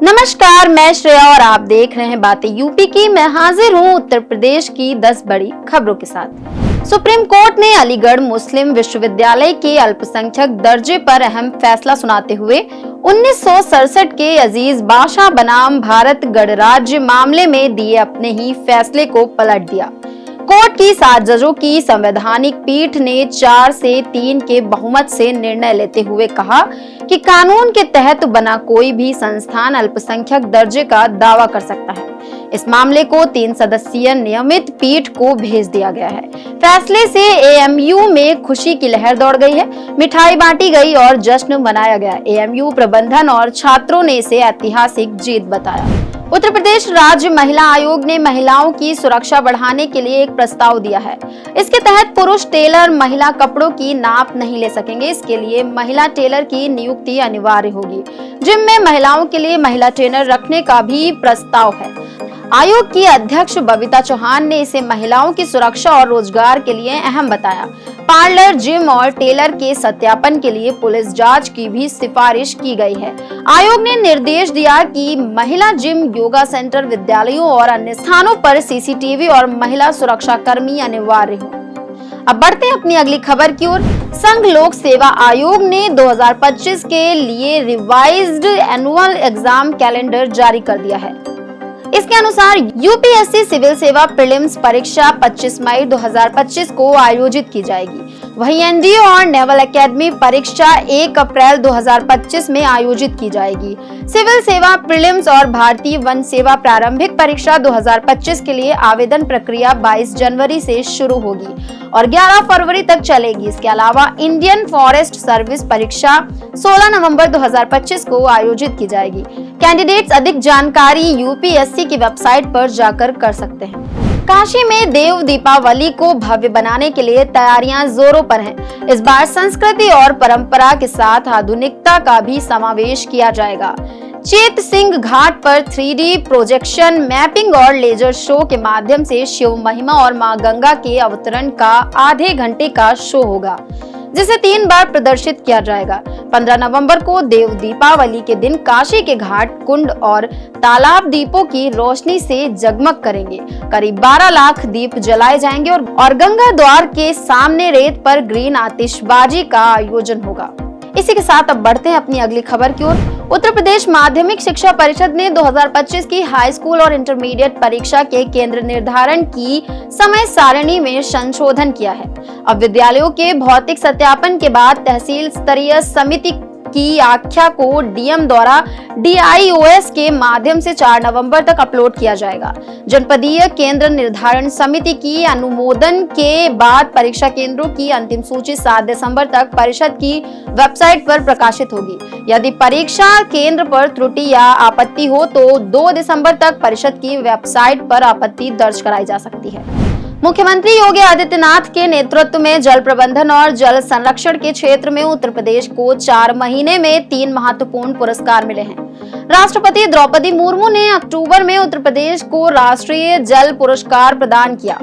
नमस्कार, मैं श्रेया और आप देख रहे हैं बातें यूपी की। मैं हाजिर हूं उत्तर प्रदेश की 10 बड़ी खबरों के साथ। सुप्रीम कोर्ट ने अलीगढ़ मुस्लिम विश्वविद्यालय के अल्पसंख्यक दर्जे पर अहम फैसला सुनाते हुए 1967 के अजीज बादशाह बनाम भारत गणराज्य मामले में दिए अपने ही फैसले को पलट दिया। कोर्ट की 7 जजों की संवैधानिक पीठ ने 4 से 3 के बहुमत से निर्णय लेते हुए कहा कि कानून के तहत बना कोई भी संस्थान अल्पसंख्यक दर्जे का दावा कर सकता है। इस मामले को 3 सदस्यीय नियमित पीठ को भेज दिया गया है। फैसले से एएमयू में खुशी की लहर दौड़ गई है, मिठाई बांटी गई और जश्न मनाया गया। एएमयू प्रबंधन और छात्रों ने इसे ऐतिहासिक जीत बताया। उत्तर प्रदेश राज्य महिला आयोग ने महिलाओं की सुरक्षा बढ़ाने के लिए एक प्रस्ताव दिया है। इसके तहत पुरुष टेलर महिला कपड़ों की नाप नहीं ले सकेंगे। इसके लिए महिला टेलर की नियुक्ति अनिवार्य होगी। जिम में महिलाओं के लिए महिला ट्रेनर रखने का भी प्रस्ताव है। आयोग की अध्यक्ष बबीता चौहान ने इसे महिलाओं की सुरक्षा और रोजगार के लिए अहम बताया। पार्लर, जिम और टेलर के सत्यापन के लिए पुलिस जांच की भी सिफारिश की गई है। आयोग ने निर्देश दिया कि महिला जिम, योगा सेंटर, विद्यालयों और अन्य स्थानों पर सीसीटीवी और महिला सुरक्षा कर्मी अनिवार्य हो। अब बढ़ते हैं अपनी अगली खबर की ओर। संघ लोक सेवा आयोग ने 2025 के लिए रिवाइज्ड एनुअल एग्जाम कैलेंडर जारी कर दिया है। इसके अनुसार यूपीएससी सिविल सेवा प्रीलिम्स परीक्षा 25 मई 2025 को आयोजित की जाएगी। वहीं एनडीए और नेवल एकेडमी परीक्षा 1 अप्रैल 2025 में आयोजित की जाएगी। सिविल सेवा प्रीलिम्स और भारतीय वन सेवा प्रारंभिक परीक्षा 2025 के लिए आवेदन प्रक्रिया 22 जनवरी से शुरू होगी और 11 फरवरी तक चलेगी। इसके अलावा इंडियन फॉरेस्ट सर्विस परीक्षा 16 नवंबर 2025 को आयोजित की जाएगी। कैंडिडेट्स अधिक जानकारी यूपीएससी की वेबसाइट पर जाकर कर सकते हैं। काशी में देव दीपावली को भव्य बनाने के लिए तैयारियां जोरों पर हैं। इस बार संस्कृति और परंपरा के साथ आधुनिकता का भी समावेश किया जाएगा। चेत सिंह घाट पर 3D प्रोजेक्शन, मैपिंग और लेजर शो के माध्यम से शिव महिमा और मां गंगा के अवतरण का आधे घंटे का शो होगा, जिसे 3 बार प्रदर्शित किया जाएगा। 15 नवंबर को देव दीपावली के दिन काशी के घाट, कुंड और तालाब दीपों की रोशनी से जगमग करेंगे। करीब 12 लाख दीप जलाए जाएंगे और गंगा द्वार के सामने रेत पर ग्रीन आतिशबाजी का आयोजन होगा। इसी के साथ अब बढ़ते हैं अपनी अगली खबर की ओर। उत्तर प्रदेश माध्यमिक शिक्षा परिषद ने 2025 की हाई स्कूल और इंटरमीडिएट परीक्षा के केंद्र निर्धारण की समय सारणी में संशोधन किया है। अब विद्यालयों के भौतिक सत्यापन के बाद तहसील स्तरीय समिति की आख्या को डीएम द्वारा DIOS के माध्यम से 4 नवंबर तक अपलोड किया जाएगा। जनपदीय केंद्र निर्धारण समिति की अनुमोदन के बाद परीक्षा केंद्रों की अंतिम सूची 7 दिसंबर तक परिषद की वेबसाइट पर प्रकाशित होगी। यदि परीक्षा केंद्र पर त्रुटि या आपत्ति हो तो 2 दिसंबर तक परिषद की वेबसाइट पर आपत्ति दर्ज कराई जा सकती है। मुख्यमंत्री योगी आदित्यनाथ के नेतृत्व में जल प्रबंधन और जल संरक्षण के क्षेत्र में उत्तर प्रदेश को 4 महीने में 3 महत्वपूर्ण पुरस्कार मिले हैं। राष्ट्रपति द्रौपदी मुर्मू ने अक्टूबर में उत्तर प्रदेश को राष्ट्रीय जल पुरस्कार प्रदान किया,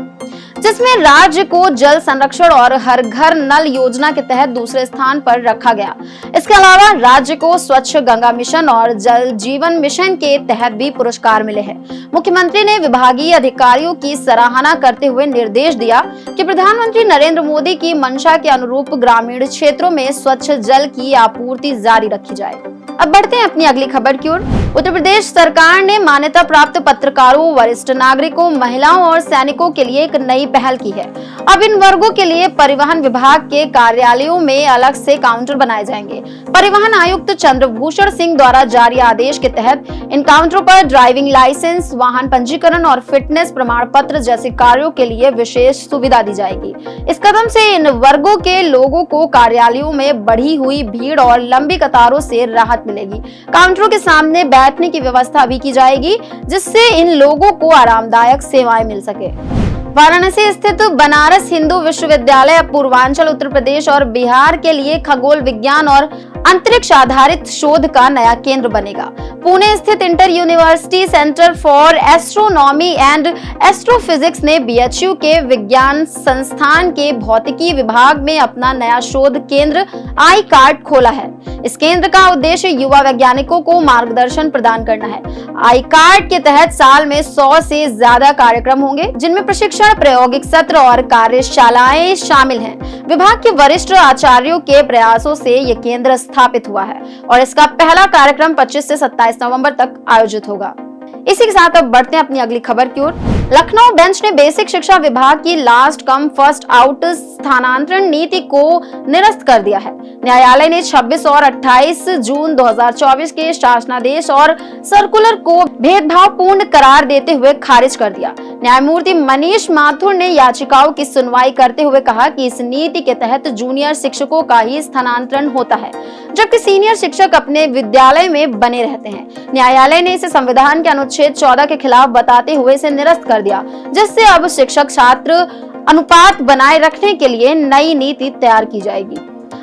जिसमें राज्य को जल संरक्षण और हर घर नल योजना के तहत दूसरे स्थान पर रखा गया। इसके अलावा राज्य को स्वच्छ गंगा मिशन और जल जीवन मिशन के तहत भी पुरस्कार मिले हैं। मुख्यमंत्री ने विभागीय अधिकारियों की सराहना करते हुए निर्देश दिया कि प्रधानमंत्री नरेंद्र मोदी की मंशा के अनुरूप ग्रामीण क्षेत्रों में स्वच्छ जल की आपूर्ति जारी रखी जाए। अब बढ़ते हैं अपनी अगली खबर की ओर। उत्तर प्रदेश सरकार ने मान्यता प्राप्त पत्रकारों, वरिष्ठ नागरिकों, महिलाओं और सैनिकों के लिए एक नई पहल की है। अब इन वर्गों के लिए परिवहन विभाग के कार्यालयों में अलग से काउंटर बनाए जाएंगे। परिवहन आयुक्त चंद्रभूषण सिंह द्वारा जारी आदेश के तहत इन काउंटरों पर ड्राइविंग लाइसेंस, वाहन पंजीकरण और फिटनेस प्रमाण पत्र जैसे कार्यों के लिए विशेष सुविधा दी जाएगी। इस कदम से इन वर्गों के लोगों को कार्यालयों में बढ़ी हुई भीड़ और लंबी कतारों से राहत मिलेगी। काउंटरों के सामने बैठने की व्यवस्था भी की जाएगी, जिससे इन लोगों को आरामदायक सेवाएं मिल सके। वाराणसी स्थित बनारस हिंदू विश्वविद्यालय पूर्वांचल उत्तर प्रदेश और बिहार के लिए खगोल विज्ञान और अंतरिक्ष आधारित शोध का नया केंद्र बनेगा। पुणे स्थित inter university centre for astronomy and astrophysics ने बीएचयू के विज्ञान संस्थान के भौतिकी विभाग में अपना नया शोध केंद्र आई-कार्ट खोला है। इस केंद्र का उद्देश्य युवा वैज्ञानिकों को मार्गदर्शन प्रदान करना है। आई-कार्ट के तहत साल में 100 से ज्यादा कार्यक्रम होंगे, जिनमें प्रशिक्षण, प्रायोगिक सत्र और कार्यशालाएं शामिल हैं। विभाग के वरिष्ठ आचार्यों के प्रयासों से यह केंद्र स्थापित हुआ है और इसका पहला कार्यक्रम 25 से 27 नवंबर तक आयोजित होगा। इसी के साथ अब बढ़ते हैं अपनी अगली खबर की ओर। लखनऊ बेंच ने बेसिक शिक्षा विभाग की लास्ट कम फर्स्ट आउट स्थानांतरण नीति को निरस्त कर दिया है। न्यायालय ने 26 और 28 जून 2024 के शासनादेश और सर्कुलर को भेदभावपूर्ण करार देते हुए खारिज कर दिया। न्यायमूर्ति मनीष माथुर ने याचिकाओं की सुनवाई करते हुए कहा कि इस नीति के तहत जूनियर शिक्षकों का ही स्थानांतरण होता है, जबकि सीनियर शिक्षक अपने विद्यालय में बने रहते हैं। न्यायालय ने इसे संविधान के अनुच्छेद 14 के खिलाफ बताते हुए इसे निरस्त कर दिया, जिससे अब शिक्षक छात्र अनुपात बनाए रखने के लिए नई नीति तैयार की जाएगी।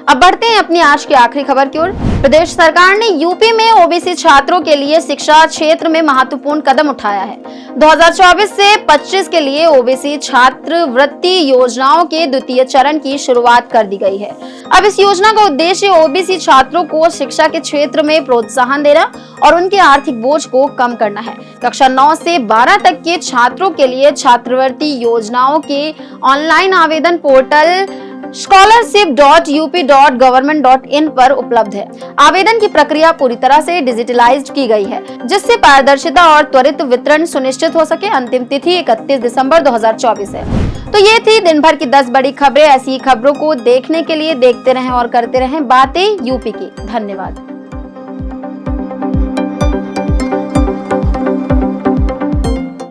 अब बढ़ते हैं अपनी आज की आखिरी खबर की ओर। प्रदेश सरकार ने यूपी में ओबीसी छात्रों के लिए शिक्षा क्षेत्र में महत्वपूर्ण कदम उठाया है। 2024 से 25 के लिए ओबीसी छात्रवृत्ति योजनाओं के द्वितीय चरण की शुरुआत कर दी गई है। अब इस योजना का उद्देश्य ओबीसी छात्रों को शिक्षा के क्षेत्र में प्रोत्साहन देना और उनके आर्थिक बोझ को कम करना है। कक्षा 9 से 12 तक के छात्रों के लिए छात्रवृत्ति योजनाओं के ऑनलाइन आवेदन पोर्टल scholarship.up.government.in पर उपलब्ध है। आवेदन की प्रक्रिया पूरी तरह से डिजिटलाइज्ड की गई है, जिससे पारदर्शिता और त्वरित वितरण सुनिश्चित हो सके। अंतिम तिथि 31 दिसंबर 2024 है। तो ये थी दिन भर की 10 बड़ी खबरें। ऐसी खबरों को देखने के लिए देखते रहें और करते रहें बातें यूपी की। धन्यवाद।